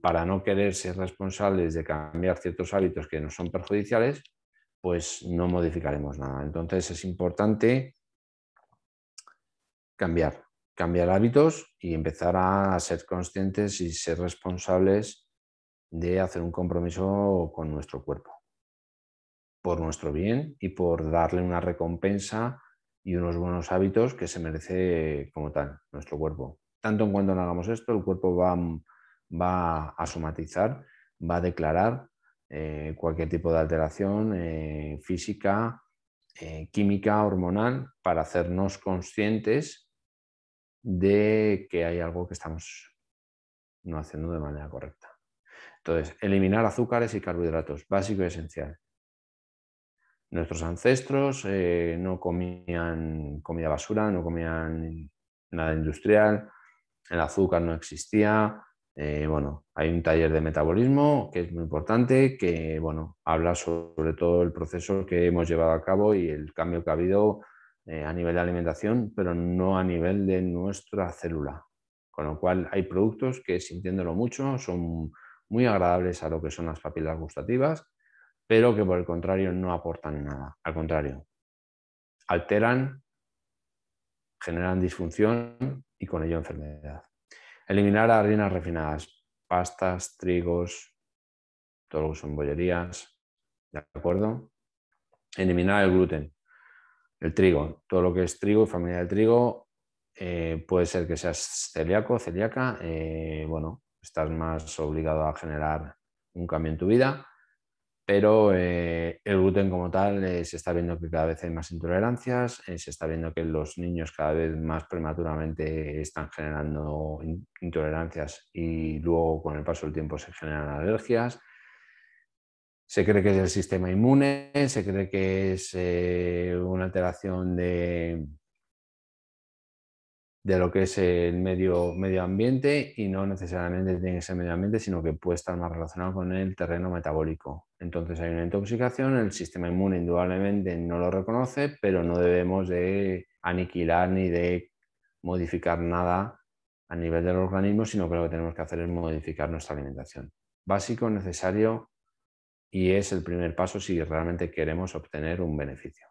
Speaker 1: para no querer ser responsables de cambiar ciertos hábitos que nos son perjudiciales, pues no modificaremos nada. Entonces es importante cambiar hábitos y empezar a ser conscientes y ser responsables de hacer un compromiso con nuestro cuerpo, por nuestro bien y por darle una recompensa y unos buenos hábitos que se merece como tal nuestro cuerpo. Tanto en cuanto no hagamos esto, el cuerpo va a somatizar, va a declarar cualquier tipo de alteración física, química, hormonal, para hacernos conscientes de que hay algo que estamos no haciendo de manera correcta. Entonces, eliminar azúcares y carbohidratos, básico y esencial. Nuestros ancestros no comían comida basura, no comían nada industrial, el azúcar no existía. Bueno, hay un taller de metabolismo que es muy importante, que bueno, habla sobre todo el proceso que hemos llevado a cabo y el cambio que ha habido a nivel de alimentación, pero no a nivel de nuestra célula. Con lo cual hay productos que, sintiéndolo mucho, son muy agradables a lo que son las papilas gustativas, pero que por el contrario no aportan nada. Al contrario, alteran, generan disfunción y con ello enfermedad. Eliminar harinas refinadas, pastas, trigos, todo lo que son bollerías, ¿de acuerdo? Eliminar el gluten, el trigo, todo lo que es trigo y familia del trigo, puede ser que seas celíaco, celíaca, bueno, estás más obligado a generar un cambio en tu vida, pero el gluten como tal se está viendo que cada vez hay más intolerancias, se está viendo que los niños cada vez más prematuramente están generando intolerancias y luego con el paso del tiempo se generan alergias. Se cree que es el sistema inmune, se cree que es una alteración de lo que es el medio ambiente y no necesariamente tiene que ser medio ambiente, sino que puede estar más relacionado con el terreno metabólico. Entonces hay una intoxicación, el sistema inmune indudablemente no lo reconoce, pero no debemos de aniquilar ni de modificar nada a nivel del organismo, sino que lo que tenemos que hacer es modificar nuestra alimentación. Básico, necesario y es el primer paso si realmente queremos obtener un beneficio.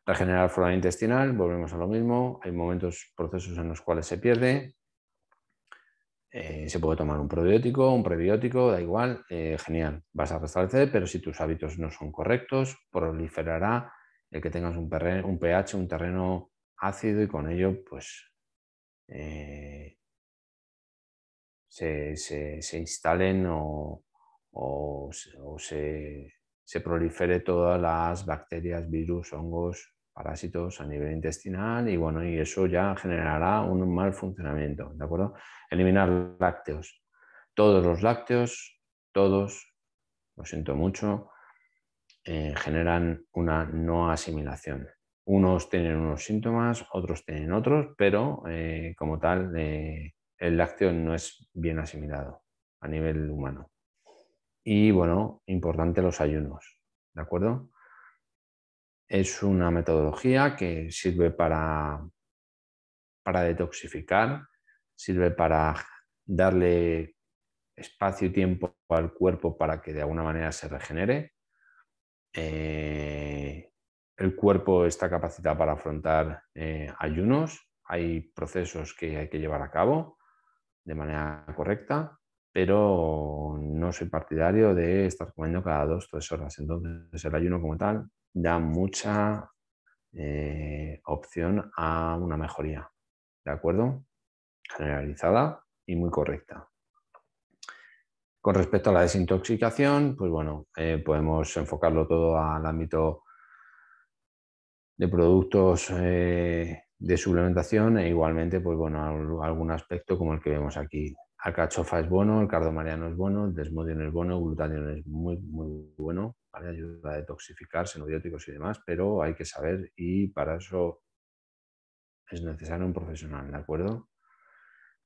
Speaker 1: Regenerar flora intestinal, volvemos a lo mismo, hay momentos, procesos en los cuales se pierde, se puede tomar un probiótico, un prebiótico, da igual, genial, vas a restablecer, pero si tus hábitos no son correctos, proliferará el que tengas un pH, un terreno ácido y con ello pues se instalen o se prolifere todas las bacterias, virus, hongos, parásitos a nivel intestinal y bueno, y eso ya generará un mal funcionamiento, ¿de acuerdo? Eliminar lácteos. Todos los lácteos, todos, lo siento mucho, generan una no asimilación. Unos tienen unos síntomas, otros tienen otros, pero como tal, el lácteo no es bien asimilado a nivel humano. Y bueno, importante los ayunos, ¿de acuerdo? Es una metodología que sirve para detoxificar, sirve para darle espacio y tiempo al cuerpo para que de alguna manera se regenere. El cuerpo está capacitado para afrontar ayunos. Hay procesos que hay que llevar a cabo de manera correcta, pero no soy partidario de estar comiendo cada 2 o 3 horas. Entonces el ayuno como tal da mucha opción a una mejoría. ¿de acuerdo? Generalizada y muy correcta. Con respecto a la desintoxicación, pues bueno, podemos enfocarlo todo al ámbito de productos de suplementación e igualmente, pues bueno, algún aspecto como el que vemos aquí. Alcachofa es bueno, el cardomariano es bueno, el desmodium es bueno, el glutatión es muy, muy bueno, ¿vale? Ayuda a detoxificar, xenobióticos y demás, pero hay que saber y para eso es necesario un profesional, ¿de acuerdo?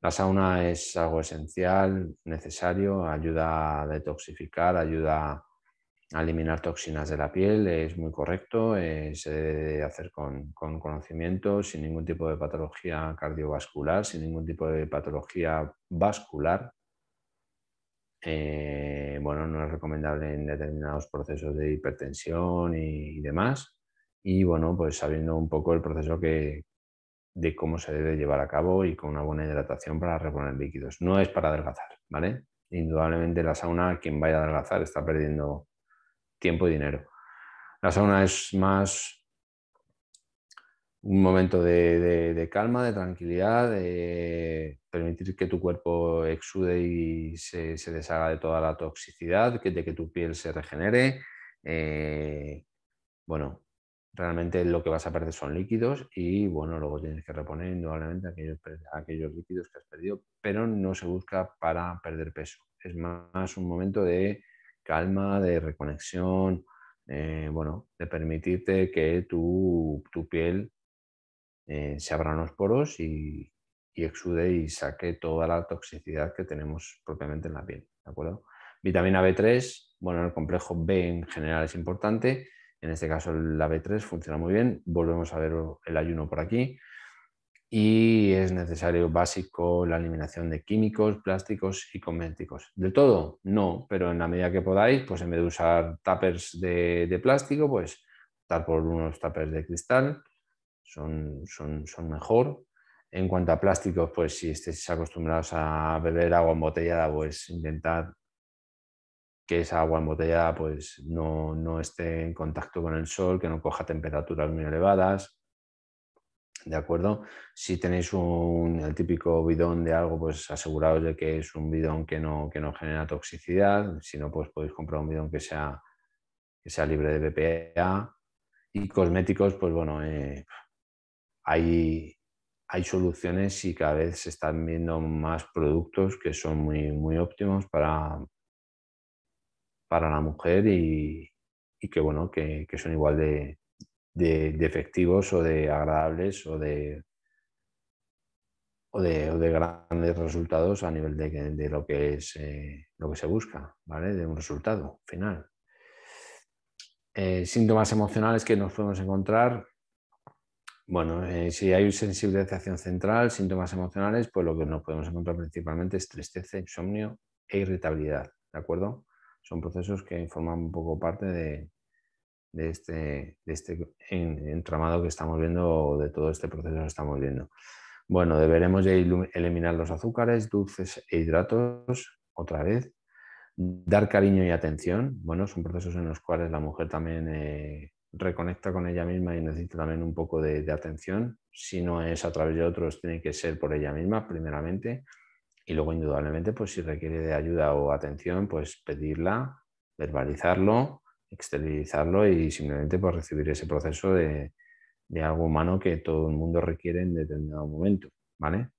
Speaker 1: La sauna es algo esencial, necesario, ayuda a detoxificar, ayuda a eliminar toxinas de la piel, es muy correcto, se debe hacer con conocimiento, sin ningún tipo de patología cardiovascular, sin ningún tipo de patología vascular. Bueno, no es recomendable en determinados procesos de hipertensión y demás. Y bueno, pues sabiendo un poco el proceso de cómo se debe llevar a cabo y con una buena hidratación para reponer líquidos. No es para adelgazar, ¿vale? Indudablemente la sauna, quien vaya a adelgazar está perdiendo tiempo y dinero. La sauna es más un momento de calma, de tranquilidad, de permitir que tu cuerpo exude y se deshaga de toda la toxicidad, de que tu piel se regenere. Bueno, realmente lo que vas a perder son líquidos y bueno, luego tienes que reponer indudablemente aquellos líquidos que has perdido, pero no se busca para perder peso. Es más un momento de calma, de reconexión, bueno, de permitirte que tu piel se abran los poros y exude y saque toda la toxicidad que tenemos propiamente en la piel, ¿de acuerdo? Vitamina B3, bueno, el complejo B en general es importante, en este caso la B3 funciona muy bien, volvemos a ver el ayuno por aquí y es necesario básico la eliminación de químicos, plásticos y cosméticos. ¿Del todo? No, pero en la medida que podáis, pues en vez de usar tuppers de plástico, pues optar por unos tuppers de cristal, son mejor. En cuanto a plásticos, pues si estéis acostumbrados a beber agua embotellada, pues intentad que esa agua embotellada pues no esté en contacto con el sol, que no coja temperaturas muy elevadas, ¿de acuerdo? Si tenéis el típico bidón de algo, pues aseguraos de que es un bidón que no genera toxicidad, si no, pues podéis comprar un bidón que sea libre de BPA. Y cosméticos, pues bueno, hay soluciones y cada vez se están viendo más productos que son muy, muy óptimos para la mujer y que, bueno, que son igual de efectivos o de agradables o de grandes resultados a nivel de lo que es lo que se busca, ¿vale? De un resultado final. Síntomas emocionales que nos podemos encontrar. Bueno, si hay sensibilización central, síntomas emocionales, pues lo que nos podemos encontrar principalmente es tristeza, insomnio e irritabilidad, ¿de acuerdo? Son procesos que forman un poco parte de este entramado que estamos viendo, o de todo este proceso que estamos viendo. Bueno, deberemos de eliminar los azúcares, dulces e hidratos, otra vez. Dar cariño y atención, bueno, son procesos en los cuales la mujer también reconecta con ella misma y necesita también un poco de atención. Si no es a través de otros, tiene que ser por ella misma, primeramente. Y luego, indudablemente, pues si requiere de ayuda o atención, pues pedirla, verbalizarlo, exteriorizarlo y simplemente pues recibir ese proceso de algo humano que todo el mundo requiere en determinado momento, ¿vale?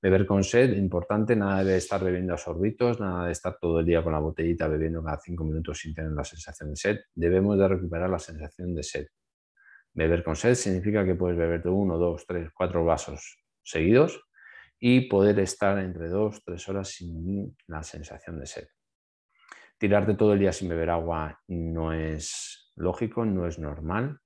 Speaker 1: Beber con sed, importante, nada de estar bebiendo a sorbitos, nada de estar todo el día con la botellita bebiendo cada 5 minutos sin tener la sensación de sed. Debemos de recuperar la sensación de sed. Beber con sed significa que puedes beberte 1, 2, 3, 4 vasos seguidos y poder estar entre 2, 3 horas sin la sensación de sed. Tirarte todo el día sin beber agua no es lógico, no es normal.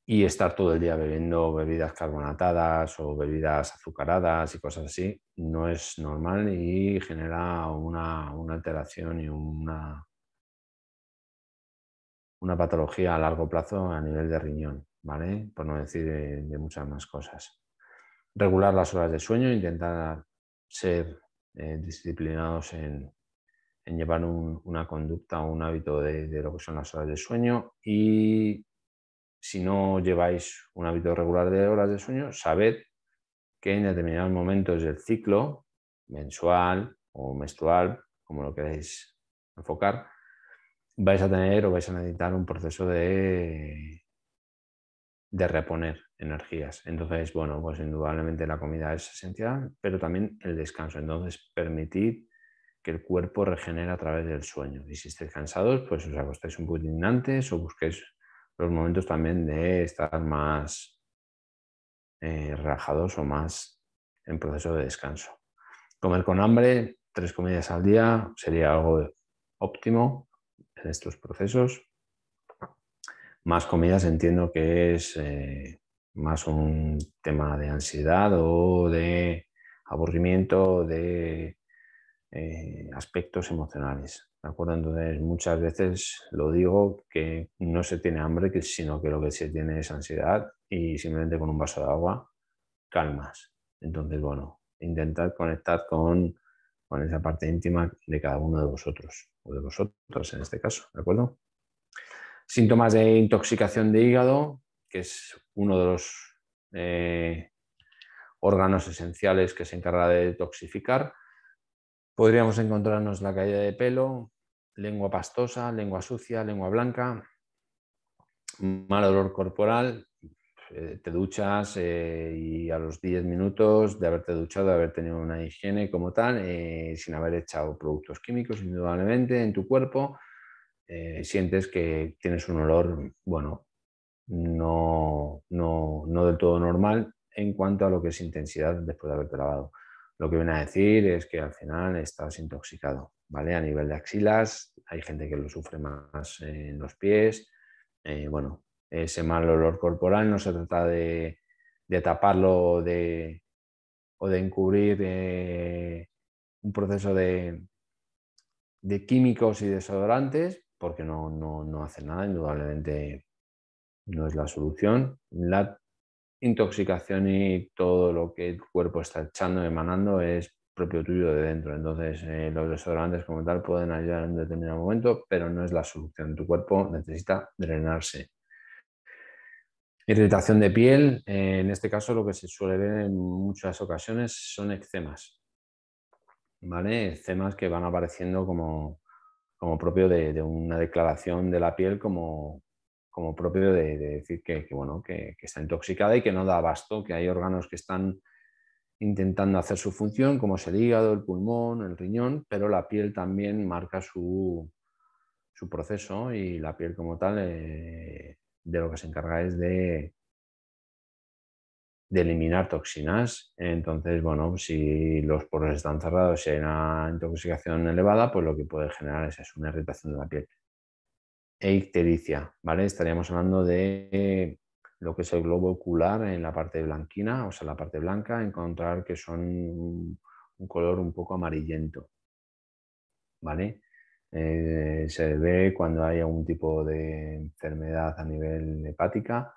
Speaker 1: Y estar todo el día bebiendo bebidas carbonatadas o bebidas azucaradas y cosas así no es normal y genera una alteración y una patología a largo plazo a nivel de riñón, ¿vale? Por no decir de muchas más cosas. Regular las horas de sueño, intentar ser disciplinados en llevar una conducta o un hábito de lo que son las horas de sueño y si no lleváis un hábito regular de horas de sueño, sabed que en determinados momentos del ciclo, mensual o menstrual, como lo queréis enfocar, vais a tener o vais a necesitar un proceso de reponer energías. Entonces, bueno, pues indudablemente la comida es esencial, pero también el descanso. Entonces, permitid que el cuerpo regenere a través del sueño. Y si estáis cansados, pues os acostáis un poquitín antes o busquéis los momentos también de estar más relajados o más en proceso de descanso. Comer con hambre, 3 comidas al día, sería algo óptimo en estos procesos. Más comidas entiendo que es más un tema de ansiedad o de aburrimiento, de aspectos emocionales. ¿De acuerdo? Entonces, muchas veces lo digo que no se tiene hambre, sino que lo que se tiene es ansiedad y simplemente con un vaso de agua calmas. Entonces, bueno, intentad conectar con esa parte íntima de cada uno de vosotros, o de vosotros en este caso, ¿de acuerdo? Síntomas de intoxicación de hígado, que es uno de los órganos esenciales que se encarga de detoxificar. Podríamos encontrarnos la caída de pelo, lengua pastosa, lengua sucia, lengua blanca, mal olor corporal. Te duchas y a los 10 minutos de haberte duchado, de haber tenido una higiene como tal, sin haber echado productos químicos, indudablemente, en tu cuerpo, sientes que tienes un olor, bueno, no del todo normal en cuanto a lo que es intensidad después de haberte lavado. Lo que viene a decir es que al final estás intoxicado, ¿vale? A nivel de axilas, hay gente que lo sufre más en los pies. Bueno, ese mal olor corporal no se trata de taparlo o de encubrir un proceso de químicos y desodorantes, porque no hace nada, indudablemente no es la solución. La intoxicación y todo lo que el cuerpo está echando, emanando, es propio tuyo de dentro. Entonces, los desodorantes como tal pueden ayudar en un determinado momento, pero no es la solución. Tu cuerpo necesita drenarse. Irritación de piel, en este caso lo que se suele ver en muchas ocasiones son eczemas, ¿vale? Eczemas que van apareciendo como propio de una declaración de la piel como propio de decir bueno, que está intoxicada y que no da abasto, que hay órganos que están intentando hacer su función, como es el hígado, el pulmón, el riñón, pero la piel también marca su proceso y la piel como tal de lo que se encarga es de eliminar toxinas. Entonces, bueno, si los poros están cerrados y hay una intoxicación elevada, pues lo que puede generar es una irritación de la piel. E ictericia, ¿vale? Estaríamos hablando de lo que es el globo ocular en la parte blanquina, o sea, la parte blanca, encontrar que son un color un poco amarillento, ¿vale? Se ve cuando hay algún tipo de enfermedad a nivel hepática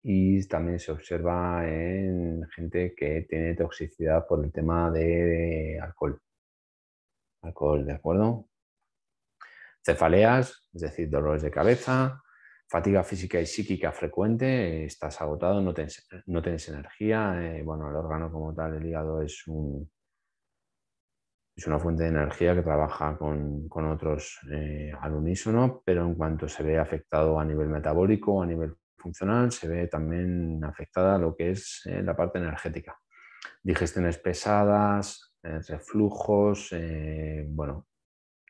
Speaker 1: y también se observa en gente que tiene toxicidad por el tema de alcohol. Alcohol, ¿de acuerdo? Cefaleas, es decir, dolores de cabeza, fatiga física y psíquica frecuente, estás agotado, no tienes energía. Bueno, el órgano como tal, el hígado, es una fuente de energía que trabaja con otros al unísono, pero en cuanto se ve afectado a nivel metabólico, a nivel funcional, se ve también afectada lo que es la parte energética. Digestiones pesadas, reflujos, bueno,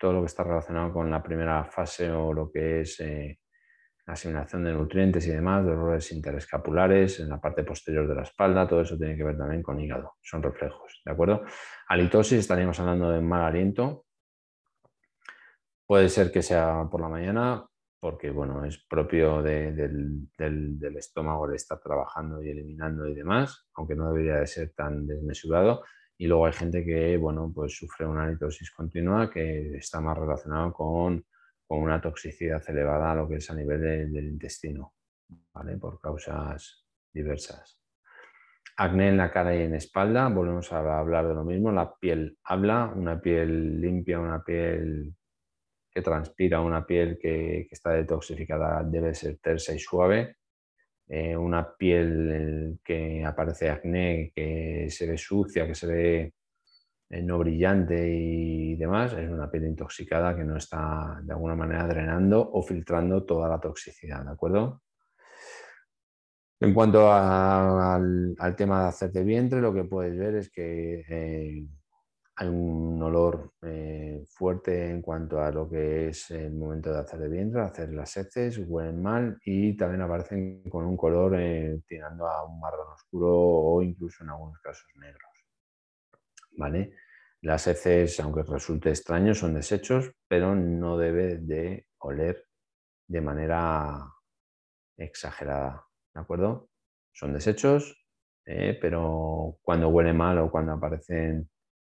Speaker 1: todo lo que está relacionado con la primera fase o lo que es la asimilación de nutrientes y demás, dolores interescapulares en la parte posterior de la espalda, todo eso tiene que ver también con hígado, son reflejos, ¿de acuerdo? Halitosis, estaríamos hablando de mal aliento, puede ser que sea por la mañana, porque bueno, es propio del estómago el estar trabajando y eliminando y demás, aunque no debería de ser tan desmesurado. Y luego hay gente que, bueno, pues sufre una halitosis continua que está más relacionado con una toxicidad elevada a lo que es a nivel del intestino, ¿vale? Por causas diversas. Acné en la cara y en espalda, volvemos a hablar de lo mismo, la piel habla, una piel limpia, una piel que transpira, una piel que está detoxificada debe ser tersa y suave. una piel que aparece acné, que se ve sucia, que se ve no brillante y demás, es una piel intoxicada que no está de alguna manera drenando o filtrando toda la toxicidad, ¿de acuerdo? En cuanto al tema de hacerte vientre, lo que puedes ver es que hay un olor fuerte en cuanto a lo que es el momento de hacer de vientre, hacer las heces, huelen mal y también aparecen con un color tirando a un marrón oscuro o incluso en algunos casos negros, ¿vale? Las heces, aunque resulte extraño, son desechos, pero no debe de oler de manera exagerada, ¿de acuerdo? Son desechos, pero cuando huele mal o cuando aparecen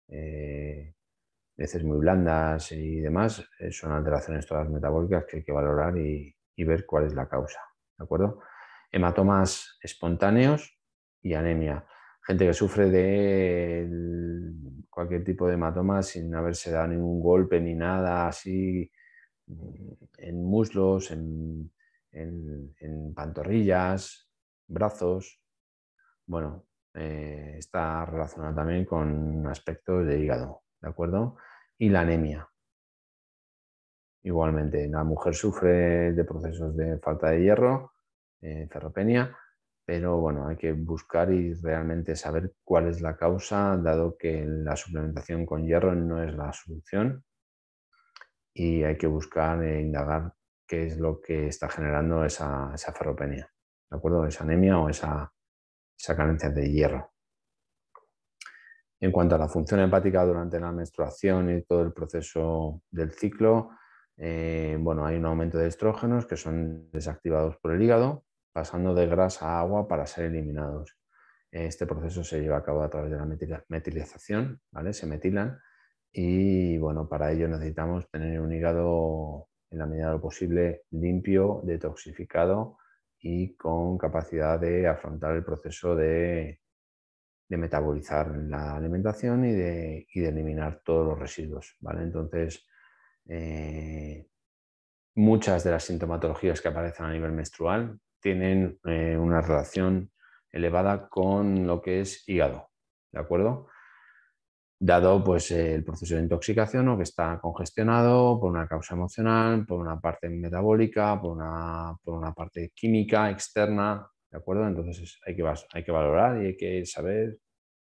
Speaker 1: heces muy blandas y demás, son alteraciones todas metabólicas que hay que valorar y ver cuál es la causa, ¿de acuerdo? Hematomas espontáneos y anemia. Gente que sufre de cualquier tipo de hematoma sin haberse dado ningún golpe ni nada así en muslos, en pantorrillas, brazos. Bueno, está relacionado también con aspectos de hígado, ¿de acuerdo? Y la anemia. Igualmente, la mujer sufre de procesos de falta de hierro, ferropenia, pero bueno, hay que buscar y realmente saber cuál es la causa, dado que la suplementación con hierro no es la solución y hay que buscar e indagar qué es lo que está generando esa ferropenia, ¿de acuerdo? Esa anemia o esa carencia de hierro. En cuanto a la función hepática durante la menstruación y todo el proceso del ciclo, bueno, hay un aumento de estrógenos que son desactivados por el hígado, pasando de grasa a agua para ser eliminados. Este proceso se lleva a cabo a través de la metilización, ¿vale? Se metilan y bueno, para ello necesitamos tener un hígado en la medida de lo posible limpio, detoxificado y con capacidad de afrontar el proceso de metabolizar la alimentación y de eliminar todos los residuos, ¿vale? Entonces, muchas de las sintomatologías que aparecen a nivel menstrual tienen una relación elevada con lo que es hígado, ¿de acuerdo? Dado pues el proceso de intoxicación o que está congestionado por una causa emocional, por una parte metabólica, por una parte química externa, ¿de acuerdo? Entonces hay que valorar y hay que saber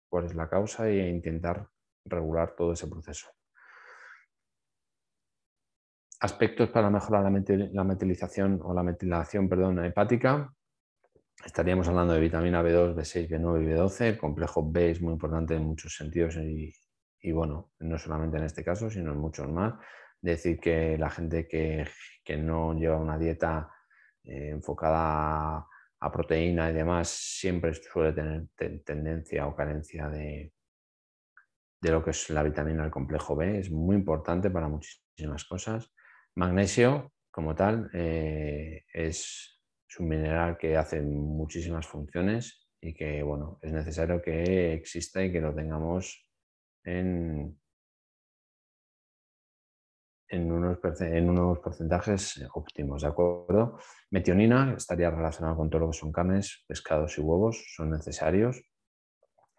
Speaker 1: cuál es la causa e intentar regular todo ese proceso. Aspectos para mejorar la metilización o la metilación, perdón, hepática. Estaríamos hablando de vitamina B2, B6, B9 y B12. El complejo B es muy importante en muchos sentidos y bueno, no solamente en este caso, sino en muchos más. Decir que la gente que no lleva una dieta enfocada a proteína y demás siempre suele tener tendencia o carencia de lo que es la vitamina del complejo B. Es muy importante para muchísimas cosas. Magnesio, como tal, es un mineral que hace muchísimas funciones y que, bueno, es necesario que exista y que lo tengamos en, en unos porcentajes óptimos, ¿de acuerdo? Metionina estaría relacionada con todo lo que son carnes, pescados y huevos, son necesarios.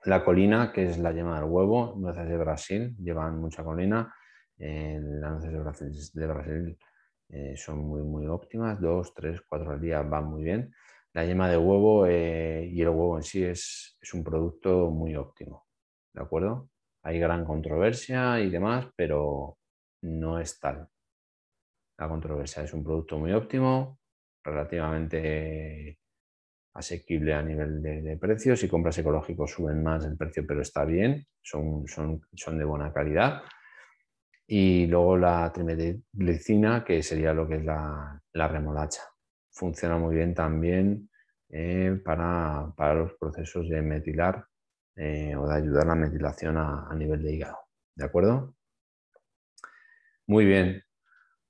Speaker 1: La colina, que es la yema del huevo, nueces de Brasil, llevan mucha colina. Las nueces de Brasil son muy óptimas, 2, 3, 4 al día van muy bien. La yema de huevo y el huevo en sí es un producto muy óptimo, ¿de acuerdo? Hay gran controversia y demás, pero no es tal la controversia. Es un producto muy óptimo, relativamente asequible a nivel de precios. Si compras ecológicos suben más el precio, pero está bien, son de buena calidad. Y luego la trimetilglicina, que sería lo que es la remolacha. Funciona muy bien también para los procesos de metilar o de ayudar a la metilación a nivel de hígado. ¿De acuerdo? Muy bien.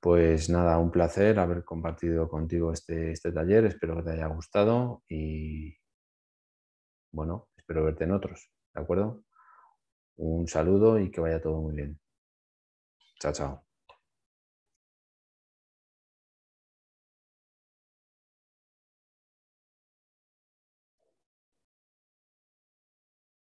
Speaker 1: Pues nada, un placer haber compartido contigo este taller. Espero que te haya gustado y bueno, espero verte en otros. ¿De acuerdo? Un saludo y que vaya todo muy bien. Chao, chao.